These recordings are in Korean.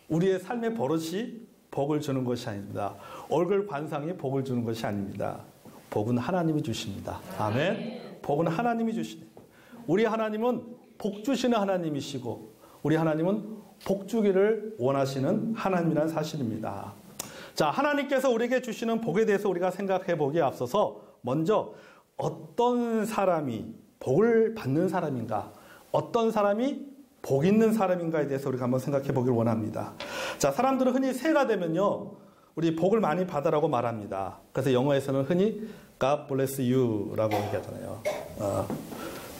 우리의 삶의 버릇이 복을 주는 것이 아닙니다. 얼굴 관상이 복을 주는 것이 아닙니다. 복은 하나님이 주십니다. 아멘. 복은 하나님이 주시네. 우리 하나님은 복 주시는 하나님이시고 우리 하나님은 복 주기를 원하시는 하나님이라는 사실입니다. 자, 하나님께서 우리에게 주시는 복에 대해서 우리가 생각해 보기에 앞서서 먼저 어떤 사람이 복을 받는 사람인가, 어떤 사람이 복 있는 사람인가에 대해서 우리가 한번 생각해 보길 원합니다. 자, 사람들은 흔히 새해가 되면요, 우리 복을 많이 받으라고 말합니다. 그래서 영어에서는 흔히 God bless you라고 얘기하잖아요.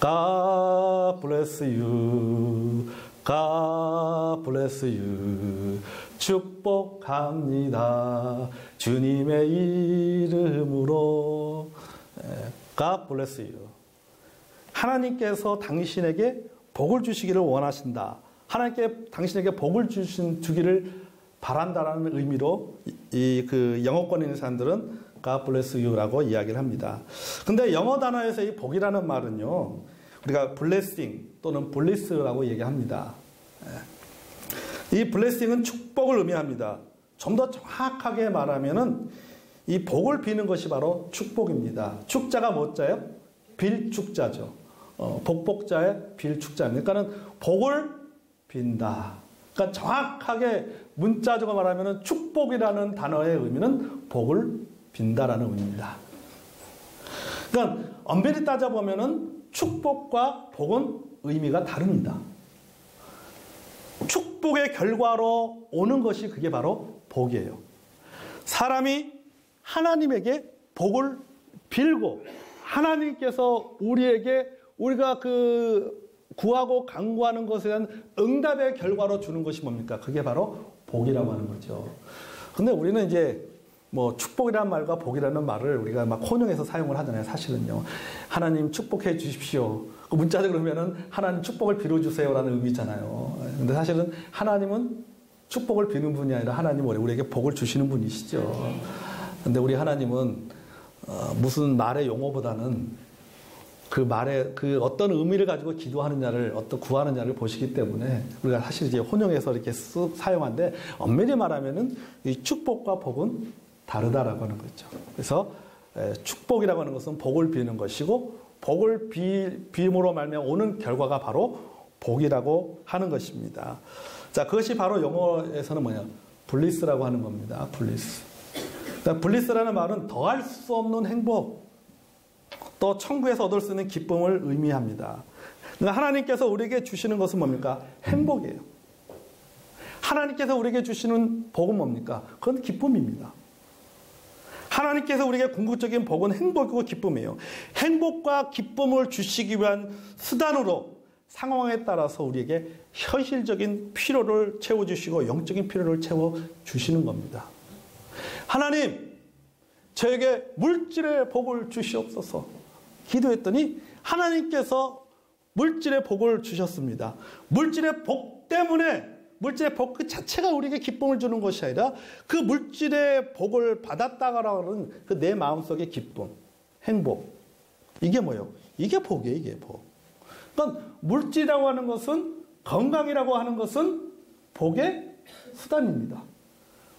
God bless you, God bless you. 축복합니다. 주님의 이름으로. God bless you. 하나님께서 당신에게 복을 주시기를 원하신다. 하나님께 당신에게 복을 주기를 바란다라는 의미로 그 영어권에 있는 사람들은 God bless you라고 이야기를 합니다. 근데 영어 단어에서 이 복이라는 말은요, 우리가 blessing 또는 bliss라고 얘기합니다. 이 blessing은 축복을 의미합니다. 좀 더 정확하게 말하면은 이 복을 비는 것이 바로 축복입니다. 축자가 뭐자예요? 빌축자죠. 복복자의 빌축자입니다. 그러니까는 복을 빈다. 그러니까 정확하게 문자적으로 말하면은 축복이라는 단어의 의미는 복을 빈다라는 의미입니다. 그러니까 엄밀히 따져보면은 축복과 복은 의미가 다릅니다. 축복의 결과로 오는 것이 그게 바로 복이에요. 사람이 하나님에게 복을 빌고 하나님께서 우리가 구하고 간구하는 것에 대한 응답의 결과로 주는 것이 뭡니까? 그게 바로 복이라고 하는 거죠. 근데 우리는 이제 뭐 축복이라는 말과 복이라는 말을 우리가 막 혼용해서 사용을 하잖아요. 사실은요. 하나님 축복해 주십시오. 그 문자적으로 그러면은 하나님 축복을 빌어주세요라는 의미잖아요. 근데 사실은 하나님은 축복을 비는 분이 아니라 하나님은 우리에게 복을 주시는 분이시죠. 근데 우리 하나님은 무슨 말의 용어보다는 그 말에 그 어떤 의미를 가지고 기도하느냐를 어떤 구하느냐를 보시기 때문에 우리가 사실 이제 혼용해서 이렇게 사용하는데 엄밀히 말하면은 이 축복과 복은 다르다라고 하는 거죠. 그래서 축복이라고 하는 것은 복을 비는 것이고 복을 빔으로 말미암아 오는 결과가 바로 복이라고 하는 것입니다. 자, 그것이 바로 영어에서는 뭐냐? 블리스라고 하는 겁니다. 블리스. 그러니까 블리스라는 말은 더할 수 없는 행복, 또 천국에서 얻을 수 있는 기쁨을 의미합니다. 그러니까 하나님께서 우리에게 주시는 것은 뭡니까? 행복이에요. 하나님께서 우리에게 주시는 복은 뭡니까? 그건 기쁨입니다. 하나님께서 우리에게 궁극적인 복은 행복이고 기쁨이에요. 행복과 기쁨을 주시기 위한 수단으로 상황에 따라서 우리에게 현실적인 필요를 채워주시고 영적인 필요를 채워주시는 겁니다. 하나님, 저에게 물질의 복을 주시옵소서 기도했더니 하나님께서 물질의 복을 주셨습니다. 물질의 복 때문에 물질의 복 그 자체가 우리에게 기쁨을 주는 것이 아니라 그 물질의 복을 받았다라는 그 내 마음속의 기쁨, 행복. 이게 뭐예요? 이게 복이에요, 이게 복. 그러니까 물질이라고 하는 것은, 건강이라고 하는 것은 복의 수단입니다.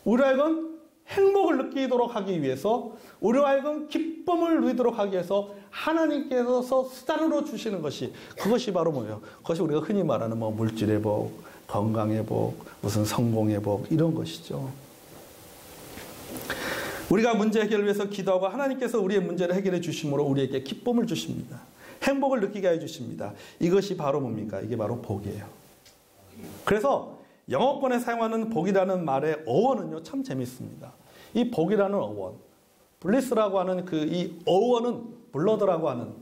우리 하여금 행복을 느끼도록 하기 위해서, 우리 하여금 기쁨을 누리도록 하기 위해서 하나님께서 수단으로 주시는 것이, 그것이 바로 뭐예요? 그것이 우리가 흔히 말하는 뭐 물질의 복, 건강의 복, 무슨 성공의 복, 이런 것이죠. 우리가 문제 해결을 위해서 기도하고 하나님께서 우리의 문제를 해결해 주심으로 우리에게 기쁨을 주십니다. 행복을 느끼게 해 주십니다. 이것이 바로 뭡니까? 이게 바로 복이에요. 그래서 영어권에 사용하는 복이라는 말의 어원은요, 참 재밌습니다. 이 복이라는 어원, 블리스라고 하는 이 어원은 블러드라고 하는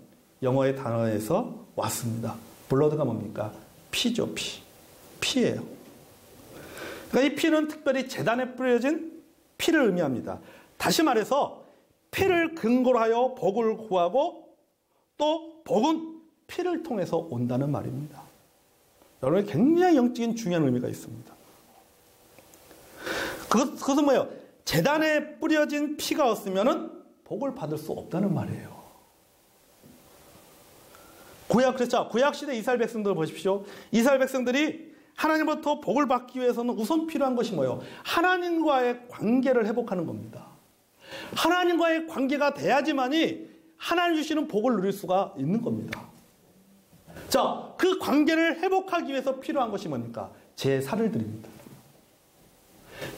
영어의 단어에서 왔습니다. 블러드가 뭡니까? 피죠, 피. 피예요. 그러니까 이 피는 특별히 제단에 뿌려진 피를 의미합니다. 다시 말해서 피를 근거로 하여 복을 구하고 또 복은 피를 통해서 온다는 말입니다. 여러분, 굉장히 영적인 중요한 의미가 있습니다. 그것은 뭐예요? 제단에 뿌려진 피가 없으면은 복을 받을 수 없다는 말이에요. 구약시대 이스라엘 백성들 보십시오. 이스라엘 백성들이 하나님부터 복을 받기 위해서는 우선 필요한 것이 뭐예요? 하나님과의 관계를 회복하는 겁니다. 하나님과의 관계가 돼야지만이 하나님 주시는 복을 누릴 수가 있는 겁니다. 자, 그 관계를 회복하기 위해서 필요한 것이 뭡니까? 제사를 드립니다.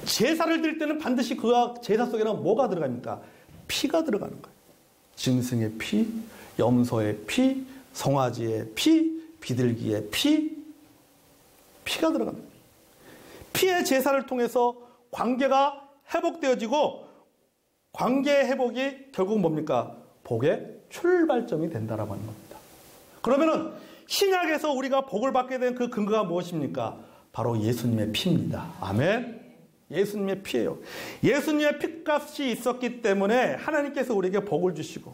제사를 드릴 때는 반드시 그 제사 속에는 뭐가 들어갑니까? 피가 들어가는 거예요. 짐승의 피, 염소의 피, 송아지의 피, 비둘기의 피가 들어갑니다. 피의 제사를 통해서 관계가 회복되어지고 관계의 회복이 결국 뭡니까? 복의 출발점이 된다라고 하는 겁니다. 그러면은 신약에서 우리가 복을 받게 된 그 근거가 무엇입니까? 바로 예수님의 피입니다. 아멘. 예수님의 피예요. 예수님의 피값이 있었기 때문에 하나님께서 우리에게 복을 주시고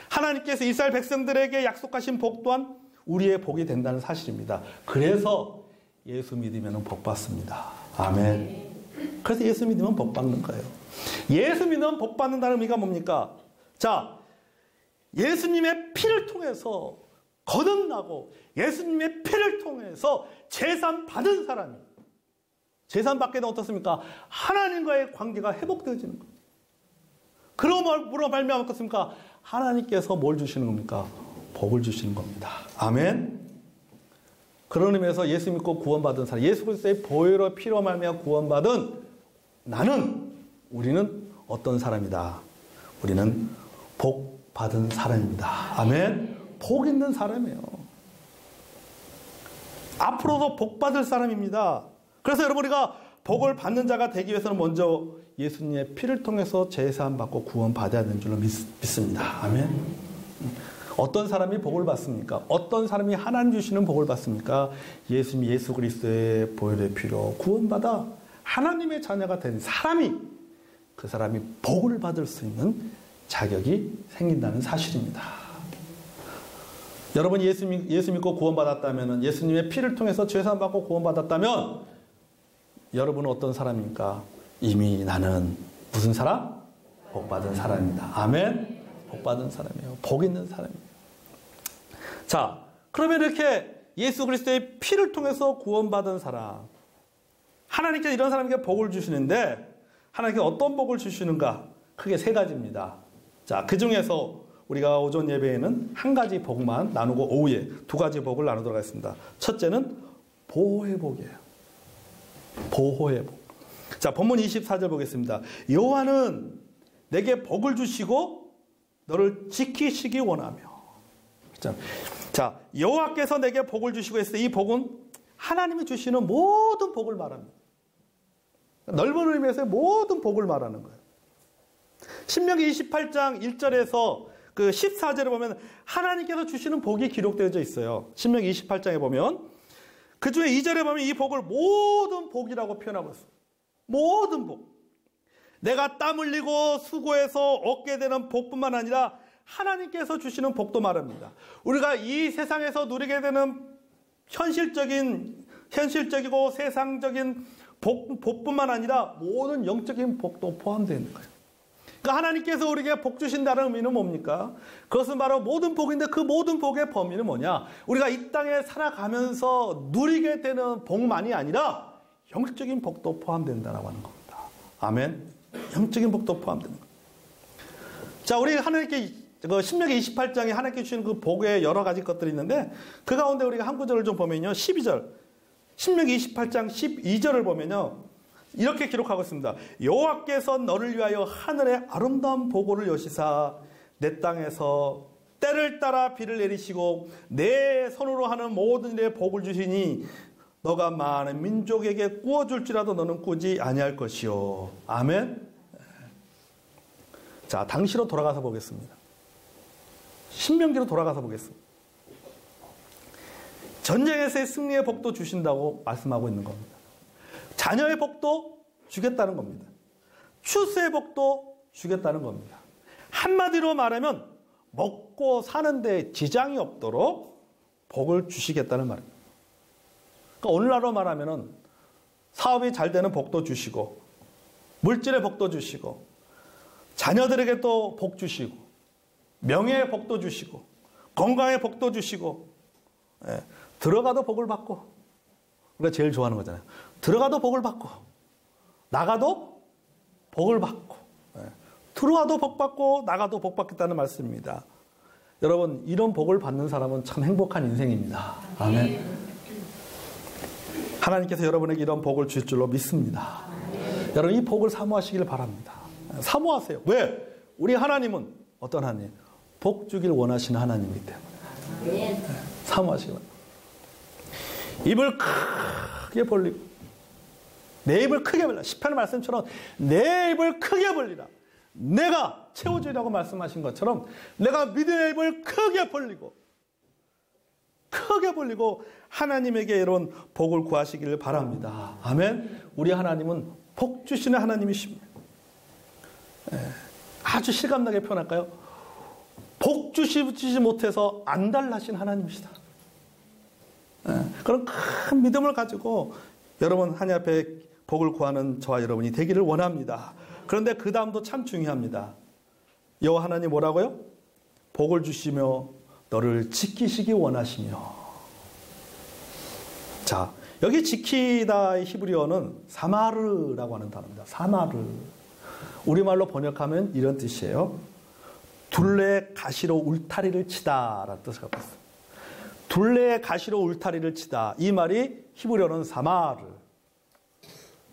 하나님께서 이스라엘 백성들에게 약속하신 복 또한 우리의 복이 된다는 사실입니다. 그래서 예수 믿으면 복 받습니다. 아멘. 그래서 예수 믿으면 복 받는 거예요. 예수 믿으면 복 받는다는 의미가 뭡니까? 자, 예수님의 피를 통해서 거듭나고 예수님의 피를 통해서 제산 받은 사람이 제산 받게 되면 어떻습니까? 하나님과의 관계가 회복되어지는 겁니다. 그러므로 말미암아 어떻습니까? 하나님께서 뭘 주시는 겁니까? 복을 주시는 겁니다. 아멘. 그런 의미에서 예수 믿고 구원받은 사람, 예수 그리스도의 보혈로 피로 말미암아 구원받은 우리는 어떤 사람이다? 우리는 복 받은 사람입니다. 아멘. 복 있는 사람이에요. 앞으로도 복 받을 사람입니다. 그래서 여러분 우리가 복을 받는 자가 되기 위해서는 먼저 예수님의 피를 통해서 제사함 받고 구원 받아야 되는 줄로 믿습니다. 아멘. 어떤 사람이 복을 받습니까? 어떤 사람이 하나님 주시는 복을 받습니까? 예수님이 예수 그리스도의 보혈의 피로 구원받아 하나님의 자녀가 된 사람이 그 사람이 복을 받을 수 있는 자격이 생긴다는 사실입니다. 여러분이 예수 믿고 구원받았다면, 예수님의 피를 통해서 죄사함 받고 구원받았다면 여러분은 어떤 사람입니까? 이미 나는 무슨 사람? 복 받은 사람입니다. 아멘. 복 받은 사람이에요. 복 있는 사람이에요. 자, 그러면 이렇게 예수 그리스도의 피를 통해서 구원받은 사람, 하나님께서 이런 사람에게 복을 주시는데 하나님께서 어떤 복을 주시는가? 크게 세 가지입니다. 자, 그 중에서 우리가 오전 예배에는 한 가지 복만 나누고 오후에 두 가지 복을 나누도록 하겠습니다. 첫째는 보호의 복이에요. 보호의 복. 자, 본문 24절 보겠습니다. 여호와는 내게 복을 주시고 너를 지키시기 원하며. 자, 여호와께서 내게 복을 주시고 했을 때 이 복은 하나님이 주시는 모든 복을 말합니다. 넓은 의미에서 모든 복을 말하는 거예요. 신명기 28장 1절에서 그 14절에 보면 하나님께서 주시는 복이 기록되어져 있어요. 신명기 28장에 보면 그 중에 2절에 보면 이 복을 모든 복이라고 표현하고 있어요. 모든 복. 내가 땀 흘리고 수고해서 얻게 되는 복뿐만 아니라 하나님께서 주시는 복도 말합니다. 우리가 이 세상에서 누리게 되는 현실적이고 세상적인 복뿐만 아니라 모든 영적인 복도 포함되어 있는 거예요. 그러니까 하나님께서 우리에게 복 주신다는 의미는 뭡니까? 그것은 바로 모든 복인데 그 모든 복의 범위는 뭐냐? 우리가 이 땅에 살아가면서 누리게 되는 복만이 아니라 영적인 복도 포함된다라고 하는 겁니다. 아멘. 영적인 복도 포함되는 겁니다. 자, 우리 하나님께 신명기 28장에 하나님께 주시는 그 복의 여러 가지 것들이 있는데 그 가운데 우리가 한 구절을 좀 보면요. 12절. 신명기 28장 12절을 보면요. 이렇게 기록하고 있습니다. 여호와께서 너를 위하여 하늘의 아름다운 보고를 여시사 내 땅에서 때를 따라 비를 내리시고 내 손으로 하는 모든 일에 복을 주시니 너가 많은 민족에게 꾸어줄지라도 너는 꾸지 아니할 것이요. 아멘. 자, 당시로 돌아가서 보겠습니다. 신명기로 돌아가서 보겠습니다. 전쟁에서의 승리의 복도 주신다고 말씀하고 있는 겁니다. 자녀의 복도 주겠다는 겁니다. 추수의 복도 주겠다는 겁니다. 한마디로 말하면 먹고 사는데 지장이 없도록 복을 주시겠다는 말입니다. 그러니까 오늘날로 말하면 사업이 잘 되는 복도 주시고 물질의 복도 주시고 자녀들에게 또 복 주시고 명예의 복도 주시고 건강의 복도 주시고 들어가도 복을 받고 우리가 제일 좋아하는 거잖아요. 들어가도 복을 받고 나가도 복을 받고, 들어와도 복 받고 나가도 복 받겠다는 말씀입니다. 여러분, 이런 복을 받는 사람은 참 행복한 인생입니다. 아멘. 하나님께서 여러분에게 이런 복을 줄 줄로 믿습니다. 여러분, 이 복을 사모하시길 바랍니다. 사모하세요. 왜? 우리 하나님은 어떤 하나님? 복 주길 원하시는 하나님이기 때문에. 사모하시기 바랍니다. 입을 크게 벌리고, 내 입을 크게 벌리라. 시편 말씀처럼 내 입을 크게 벌리라. 내가 채워주리라고 말씀하신 것처럼 내가 믿음의 입을 크게 벌리고 하나님에게 이런 복을 구하시기를 바랍니다. 아멘. 우리 하나님은 복 주시는 하나님이십니다. 아주 실감나게 표현할까요? 복 주시지 못해서 안달나신 하나님이시다. 그런 큰 믿음을 가지고 여러분 하나님 앞에 복을 구하는 저와 여러분이 되기를 원합니다. 그런데 그 다음도 참 중요합니다. 여호와 하나님 뭐라고요? 복을 주시며 너를 지키시기 원하시며. 자, 여기 지키다의 히브리어는 사마르라고 하는 단어입니다. 사마르. 우리말로 번역하면 이런 뜻이에요. 둘레 가시로 울타리를 치다라는 뜻을 갖고 있어요. 둘레 가시로 울타리를 치다. 이 말이 히브리어는 사마르.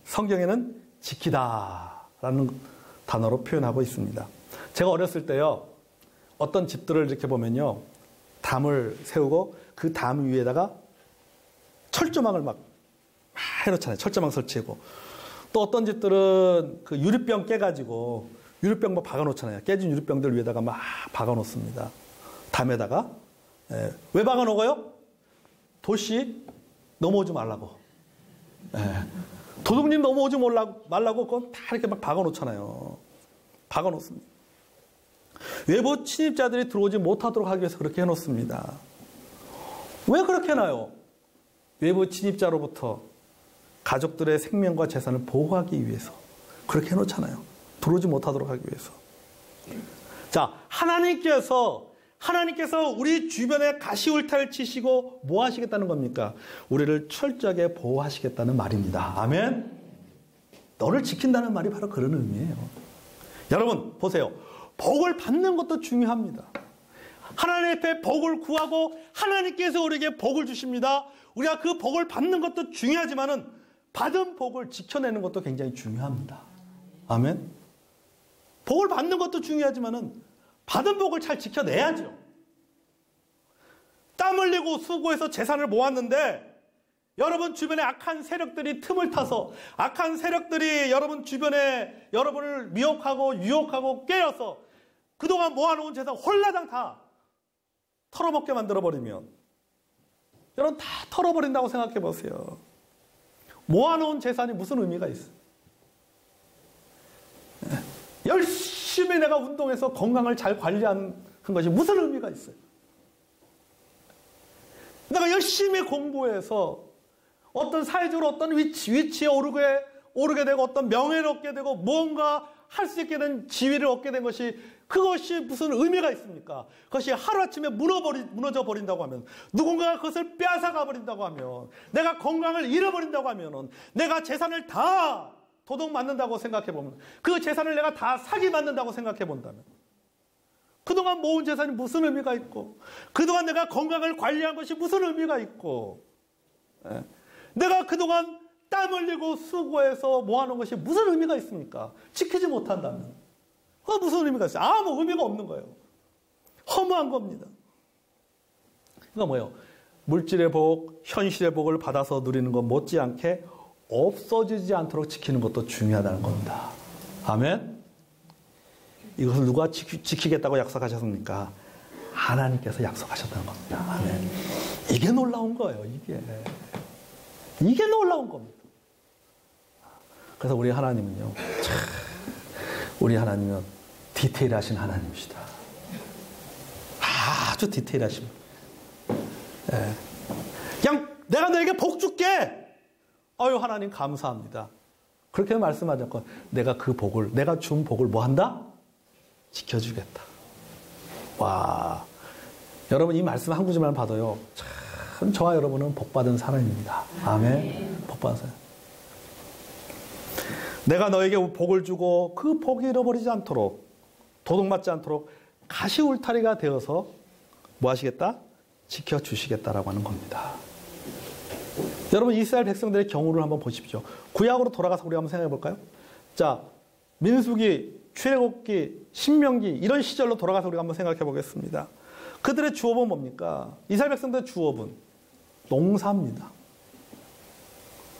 성경에는 지키다라는 단어로 표현하고 있습니다. 제가 어렸을 때요, 어떤 집들을 이렇게 보면요, 담을 세우고 그 담 위에다가 철조망을 막 해놓잖아요. 철조망 설치하고. 또 어떤 집들은 그 유리병 깨가지고 유리병 막 박아놓잖아요. 깨진 유리병들 위에다가 막 박아놓습니다. 담에다가. 왜 박아놓어요? 도시 넘어오지 말라고. 도둑님 넘어오지 말라고 그건 다 이렇게 막 박아놓잖아요. 박아놓습니다. 외부 침입자들이 들어오지 못하도록 하기 위해서 그렇게 해놓습니다. 왜 그렇게 해놔요? 외부 침입자로부터 가족들의 생명과 재산을 보호하기 위해서 그렇게 해놓잖아요. 들어오지 못하도록 하기 위해서. 자, 하나님께서 우리 주변에 가시울타리를 치시고 뭐 하시겠다는 겁니까? 우리를 철저하게 보호하시겠다는 말입니다. 아멘. 너를 지킨다는 말이 바로 그런 의미예요. 여러분 보세요. 복을 받는 것도 중요합니다. 하나님 앞에 복을 구하고 하나님께서 우리에게 복을 주십니다. 우리가 그 복을 받는 것도 중요하지만은 받은 복을 지켜내는 것도 굉장히 중요합니다. 아멘. 복을 받는 것도 중요하지만은 받은 복을 잘 지켜내야죠. 땀 흘리고 수고해서 재산을 모았는데 여러분 주변에 악한 세력들이 틈을 타서 악한 세력들이 여러분 주변에 여러분을 미혹하고 유혹하고 깨어서 그동안 모아놓은 재산 홀라당 다 털어먹게 만들어버리면 여러분 다 털어버린다고 생각해 보세요. 모아놓은 재산이 무슨 의미가 있어요? 열심히 내가 운동해서 건강을 잘 관리한 것이 무슨 의미가 있어요? 내가 열심히 공부해서 어떤 사회적으로 어떤 위치에 오르게 되고 어떤 명예를 얻게 되고 무언가 할 수 있게 된 지위를 얻게 된 것이 그것이 무슨 의미가 있습니까? 그것이 하루아침에 무너져 버린다고 하면 누군가가 그것을 빼앗아가 버린다고 하면 내가 건강을 잃어버린다고 하면 내가 재산을 다 도둑 맞는다고 생각해보면 그 재산을 내가 다 사기 맞는다고 생각해본다면 그동안 모은 재산이 무슨 의미가 있고 그동안 내가 건강을 관리한 것이 무슨 의미가 있고 내가 그동안 땀 흘리고 수고해서 모아놓은 것이 무슨 의미가 있습니까? 지키지 못한다면 무슨 의미가 있어요? 아무 의미가 없는 거예요. 허무한 겁니다. 그러니까 뭐예요? 물질의 복, 현실의 복을 받아서 누리는 것 못지않게 없어지지 않도록 지키는 것도 중요하다는 겁니다. 아멘? 이것을 누가 지키겠다고 약속하셨습니까? 하나님께서 약속하셨다는 겁니다. 아멘. 이게 놀라운 거예요. 이게 놀라운 겁니다. 그래서 우리 하나님은요, 우리 하나님은 디테일하신 하나님이시다. 아주 디테일하십니다. 그냥 내가 너에게 복 줄게. 아유 하나님 감사합니다. 그렇게 말씀하지 않고 내가 그 복을 내가 준 복을 뭐 한다? 지켜주겠다. 와, 여러분 이 말씀 한 구절만 봐도요 참 그럼 저와 여러분은 복받은 사람입니다. 아멘. 복받은 사람. 내가 너에게 복을 주고 그 복이 잃어버리지 않도록, 도둑맞지 않도록 가시울타리가 되어서 뭐 하시겠다? 지켜주시겠다라고 하는 겁니다. 여러분, 이스라엘 백성들의 경우를 한번 보십시오. 구약으로 돌아가서 우리가 한번 생각해 볼까요? 자, 민수기, 출애굽기, 신명기 이런 시절로 돌아가서 우리가 한번 생각해 보겠습니다. 그들의 주업은 뭡니까? 이스라엘 백성들의 주업은 농사입니다.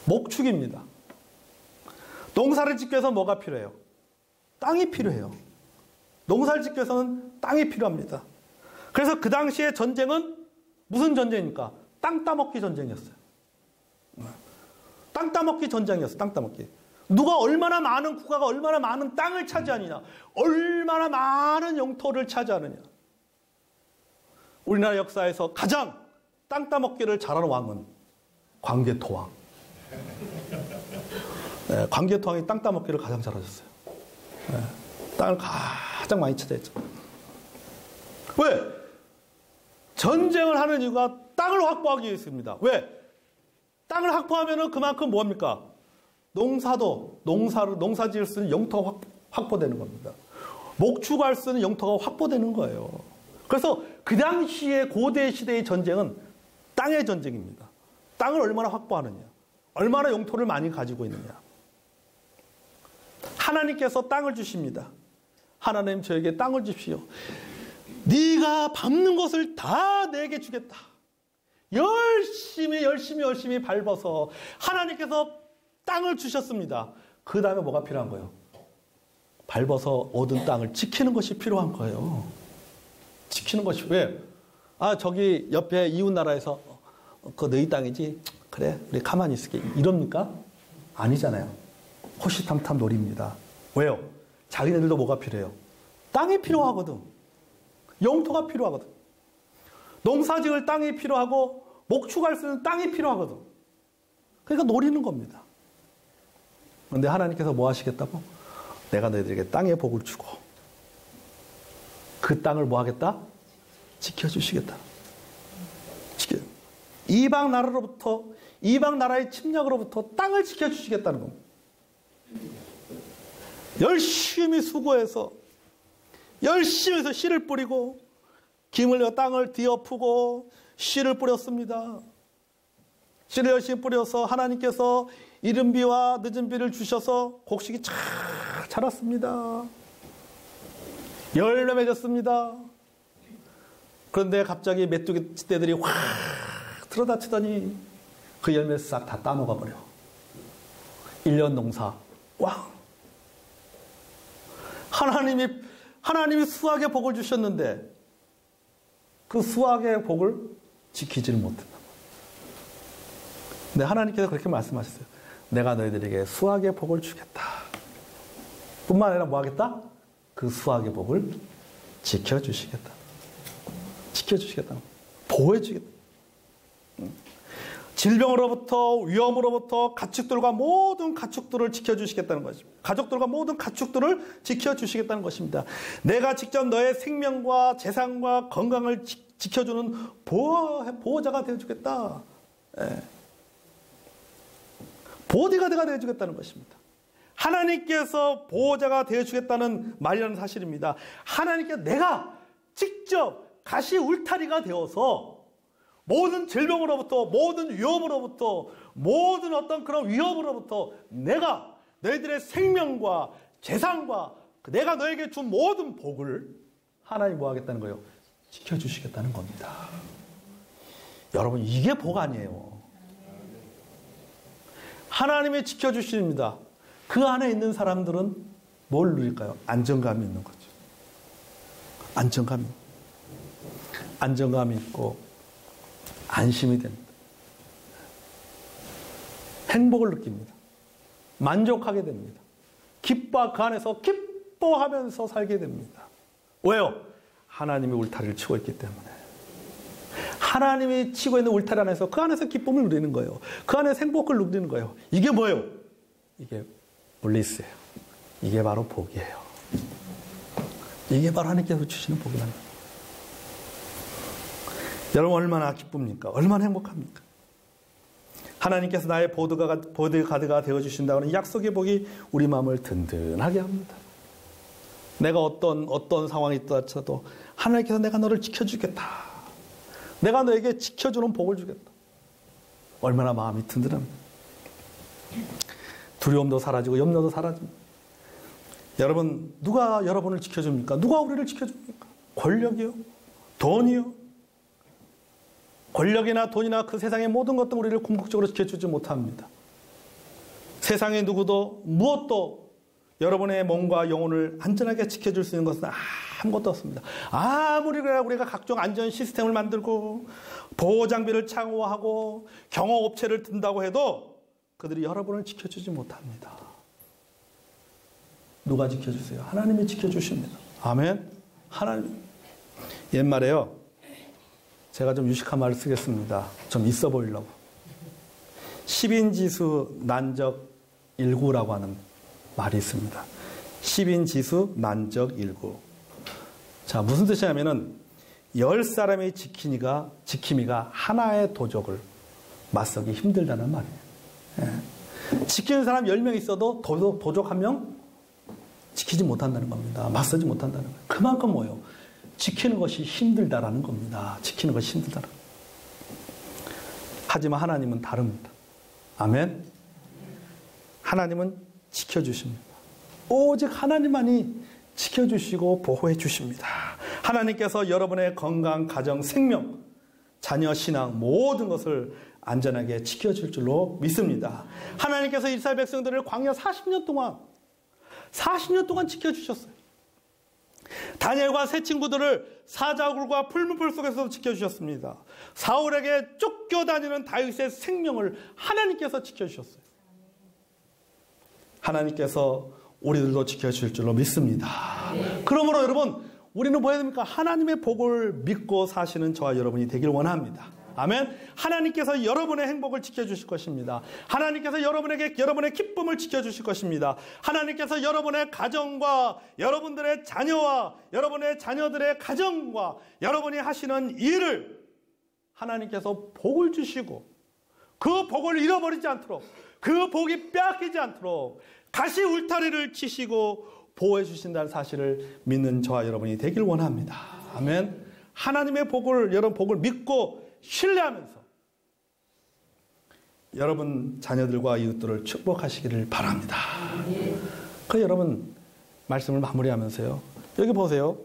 목축입니다. 농사를 짓기 위해서 뭐가 필요해요? 땅이 필요해요. 농사를 짓기 위해서는 땅이 필요합니다. 그래서 그 당시의 전쟁은 무슨 전쟁입니까? 땅 따먹기 전쟁이었어요. 땅 따먹기 전쟁이었어요. 땅 따먹기. 누가 얼마나 많은 국가가 얼마나 많은 땅을 차지하느냐, 얼마나 많은 영토를 차지하느냐. 우리나라 역사에서 가장 땅 따먹기를 잘하는 왕은 광개토왕. 네, 광개토왕이 땅 따먹기를 가장 잘하셨어요. 네, 땅을 가장 많이 차지했죠. 왜? 전쟁을 하는 이유가 땅을 확보하기 위해서입니다. 왜? 땅을 확보하면 그만큼 뭐합니까? 농사 지을 수 있는 영토가 확보되는 겁니다. 목축할 수 있는 영토가 확보되는 거예요. 그래서 그 당시의 고대 시대의 전쟁은 땅의 전쟁입니다. 땅을 얼마나 확보하느냐, 얼마나 영토를 많이 가지고 있느냐. 하나님께서 땅을 주십니다. 하나님, 저에게 땅을 주십시오. 네가 밟는 것을 다 내게 주겠다. 열심히 밟아서 하나님께서 땅을 주셨습니다. 그 다음에 뭐가 필요한 거예요? 밟아서 얻은 땅을 지키는 것이 필요한 거예요. 지키는 것이. 왜? 아, 저기 옆에 이웃 나라에서 그거 너희 땅이지? 그래, 우리 가만히 있을게. 이럽니까? 아니잖아요. 호시탐탐 노립니다. 왜요? 자기네들도 뭐가 필요해요? 땅이 필요하거든. 영토가 필요하거든. 농사지을 땅이 필요하고 목축할 수 있는 땅이 필요하거든. 그러니까 노리는 겁니다. 그런데 하나님께서 뭐 하시겠다고? 내가 너희들에게 땅의 복을 주고 그 땅을 뭐 하겠다? 지켜주시겠다. 이방 나라로부터, 이방 나라의 침략으로부터 땅을 지켜주시겠다는 겁니다. 열심히 수고해서 씨를 뿌리고 김을 내어 땅을 뒤엎고 씨를 뿌렸습니다. 씨를 열심히 뿌려서 하나님께서 이른 비와 늦은 비를 주셔서 곡식이 잘 자랐습니다. 열매 맺었습니다. 그런데 갑자기 메뚜기 떼들이 확 들어다치더니 그 열매 싹 다 따먹어 버려. 1년 농사 꽝. 하나님이 수확의 복을 주셨는데 그 수확의 복을 지키지를 못했다. 근데 하나님께서 그렇게 말씀하셨어요. 내가 너희들에게 수확의 복을 주겠다. 뿐만 아니라 뭐 하겠다? 그 수확의 복을 지켜주시겠다. 지켜주시겠다. 보호해주겠다. 질병으로부터, 위험으로부터 가축들과 모든 가축들을 지켜주시겠다는 것입니다. 가족들과 모든 가축들을 지켜주시겠다는 것입니다. 내가 직접 너의 생명과 재산과 건강을 지켜주는 보호자가 되어주겠다. 예. 보디가드가 되어주겠다는 것입니다. 하나님께서 보호자가 되어주겠다는 말이라는 사실입니다. 하나님께 내가 직접 가시 울타리가 되어서 모든 질병으로부터, 모든 위험으로부터, 모든 어떤 그런 위협으로부터 내가 너희들의 생명과 재산과 내가 너에게 준 모든 복을 하나님 뭐 하겠다는 거예요? 지켜주시겠다는 겁니다. 여러분, 이게 복 아니에요. 하나님이 지켜주십니다. 그 안에 있는 사람들은 뭘 누릴까요? 안정감이 있는 거죠. 안정감이 있고 안심이 됩니다. 행복을 느낍니다. 만족하게 됩니다. 그 안에서 기뻐하면서 살게 됩니다. 왜요? 하나님이 울타리를 치고 있기 때문에. 하나님이 치고 있는 울타리 안에서 그 안에서 기쁨을 누리는 거예요. 그 안에서 행복을 누리는 거예요. 이게 뭐예요? 이게 블리스예요. 이게 바로 복이에요. 이게 바로 하나님께서 주시는 복이랍니다. 여러분 얼마나 기쁩니까? 얼마나 행복합니까? 하나님께서 나의 보디가드가 되어주신다는 약속의 복이 우리 마음을 든든하게 합니다. 내가 어떤 상황이 있더라도 하나님께서 내가 너를 지켜주겠다. 내가 너에게 지켜주는 복을 주겠다. 얼마나 마음이 든든합니다. 두려움도 사라지고 염려도 사라집니다. 여러분, 누가 여러분을 지켜줍니까? 누가 우리를 지켜줍니까? 권력이요? 돈이요? 권력이나 돈이나 그 세상의 모든 것도 우리를 궁극적으로 지켜주지 못합니다. 세상의 누구도 무엇도 여러분의 몸과 영혼을 안전하게 지켜줄 수 있는 것은 아무것도 없습니다. 아무리 우리가 각종 안전 시스템을 만들고 보호장비를 창호하고 경호업체를 든다고 해도 그들이 여러분을 지켜주지 못합니다. 누가 지켜주세요? 하나님이 지켜주십니다. 아멘. 하나님. 옛말에요, 제가 좀 유식한 말을 쓰겠습니다. 좀 있어 보이려고. 10인지수 난적 일구라고 하는 말이 있습니다. 10인지수 난적 일구. 자, 무슨 뜻이냐면은 10사람의 지킴이가 하나의 도적을 맞서기 힘들다는 말이에요. 예. 지키는 사람 10명 있어도 도적 1명 지키지 못한다는 겁니다. 맞서지 못한다는 거예요. 그만큼 뭐예요? 지키는 것이 힘들다라는 겁니다. 지키는 것이 힘들다는 거예요. 하지만 하나님은 다릅니다. 아멘. 하나님은 지켜주십니다. 오직 하나님만이 지켜주시고 보호해 주십니다. 하나님께서 여러분의 건강, 가정, 생명, 자녀, 신앙 모든 것을 안전하게 지켜줄 줄로 믿습니다. 하나님께서 이스라엘 백성들을 광야 40년 동안 지켜주셨어요. 다니엘과 세 친구들을 사자굴과 풀문불 속에서 지켜주셨습니다. 사울에게 쫓겨다니는 다윗의 생명을 하나님께서 지켜주셨어요. 하나님께서 우리들도 지켜주실 줄로 믿습니다. 그러므로 여러분, 우리는 뭐 해야 됩니까? 하나님의 복을 믿고 사시는 저와 여러분이 되길 원합니다. 아멘. 하나님께서 여러분의 행복을 지켜주실 것입니다. 하나님께서 여러분의 기쁨을 지켜주실 것입니다. 하나님께서 여러분의 가정과 여러분들의 자녀와 여러분의 자녀들의 가정과 여러분이 하시는 일을 하나님께서 복을 주시고 그 복을 잃어버리지 않도록, 그 복이 빼앗기지 않도록 가시 울타리를 치시고 보호해 주신다는 사실을 믿는 저와 여러분이 되길 원합니다. 아멘. 하나님의 여러분 복을 믿고 신뢰하면서 여러분 자녀들과 이웃들을 축복하시기를 바랍니다. 그 여러분 말씀을 마무리하면서요, 여기 보세요.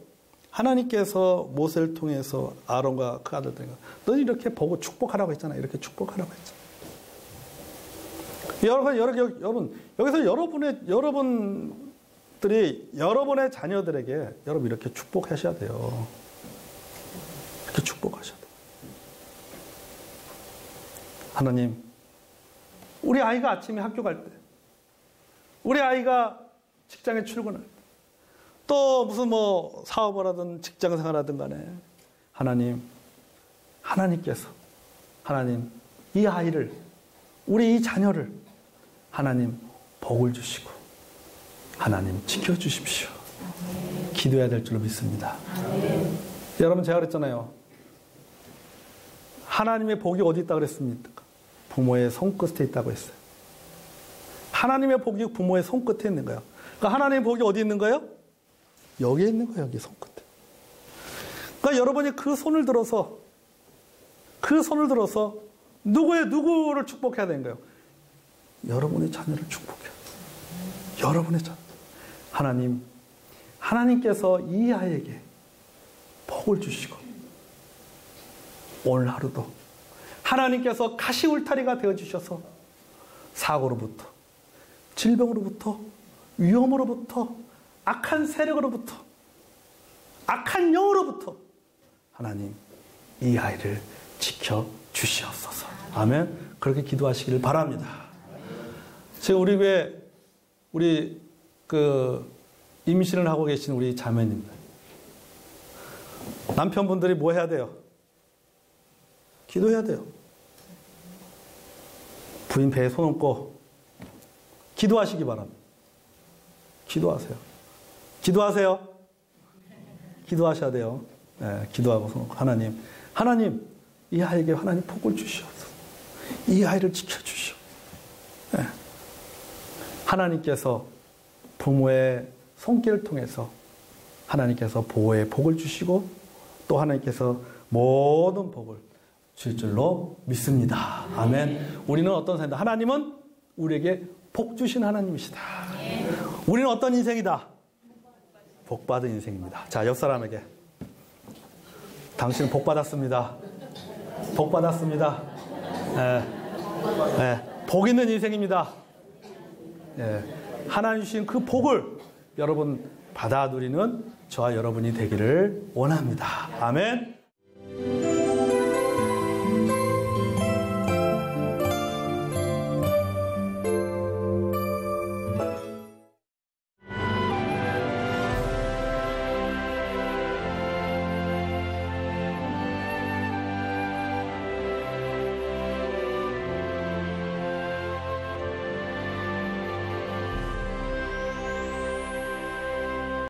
하나님께서 모세를 통해서 아론과 그 아들들에게 너는 이렇게 보고 축복하라고 했잖아요. 이렇게 축복하라고 했잖아요. 여러분 여기서 여러분들이 여러분의 자녀들에게 여러분 이렇게 축복하셔야 돼요. 이렇게 축복하셔야 돼요. 하나님, 우리 아이가 아침에 학교 갈 때, 우리 아이가 직장에 출근할 때, 또 무슨 사업을 하든 직장 생활하든 간에 하나님께서 이 아이를, 우리 이 자녀를 하나님 복을 주시고 하나님 지켜주십시오. 기도해야 될 줄로 믿습니다. 여러분, 제가 그랬잖아요. 하나님의 복이 어디 있다고 그랬습니까? 부모의 손끝에 있다고 했어요. 하나님의 복이 부모의 손끝에 있는 거예요. 그러니까 하나님의 복이 어디 있는 거예요? 여기에 있는 거예요. 여기 손끝에. 그러니까 여러분이 그 손을 들어서 누구를 축복해야 되는 거예요? 여러분의 자녀를 축복해요. 여러분의 자녀. 하나님께서 이 아이에게 복을 주시고 오늘 하루도 하나님께서 가시 울타리가 되어주셔서 사고로부터, 질병으로부터, 위험으로부터, 악한 세력으로부터, 악한 영으로부터 하나님 이 아이를 지켜주시옵소서. 아멘. 그렇게 기도하시기를 바랍니다. 제가 우리 교회 임신을 하고 계신 우리 자매님들, 남편분들이 뭐 해야 돼요? 기도해야 돼요. 부인 배에 손 얹고 기도하시기 바랍니다. 기도하세요. 기도하셔야 돼요. 네, 기도하고 손 얹고 하나님 이 아이에게 하나님 복을 주시옵소서. 이 아이를 지켜주시오. 네. 하나님께서 부모의 손길을 통해서 하나님께서 보호의 복을 주시고 또 하나님께서 모든 복을 줄 줄로 믿습니다. 아멘. 우리는 어떤 사람이다? 하나님은 우리에게 복 주신 하나님이시다. 우리는 어떤 인생이다? 복 받은 인생입니다. 자, 옆 사람에게 당신은 복 받았습니다. 복 받았습니다. 복 있는 인생입니다. 하나님 주신 그 복을 여러분 받아 누리는 저와 여러분이 되기를 원합니다. 아멘.